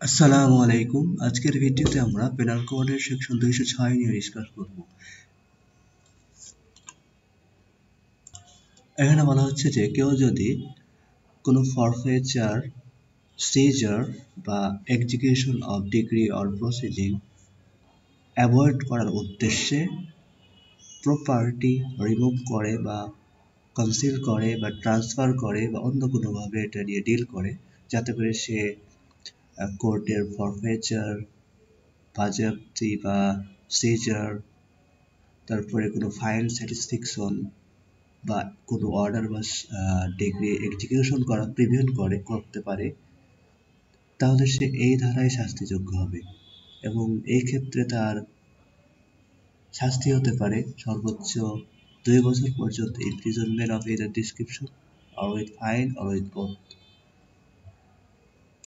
আসসালামু আলাইকুম। আজকের ভিডিওতে আমরা পেনাল কোডের সেকশন 206 নিয়ে ডিসকাস করব। এখানে বলা হচ্ছে যে কেউ যদি কোনো ফরফেচার, সিজার বা execution of degree or proceeding avoid করার উদ্দেশ্যে প্রপার্টি রিমুভ করে বা কনসিল করে বা ট্রান্সফার করে বা অন্য কোনোভাবে এটা নিয়ে ডিল করে, যাতে করে সে কোর্টের ফরফেচার, বাজেয়াপ্তি বা সিজার, তারপরে কোনো ফাইন স্যাটিসফ্যাকশন বা কোনো অর্ডার বা ডিগ্রি এক্সিকিউশন করা প্রিভেন্ট করতে পারে, তাহলে সে এই ধারায় শাস্তিযোগ্য হবে এবং এই ক্ষেত্রে তার শাস্তি হতে পারে সর্বোচ্চ 2 বছর পর্যন্ত ইমপ্রিজনমেন্ট অফ এদের description or with fine or with both।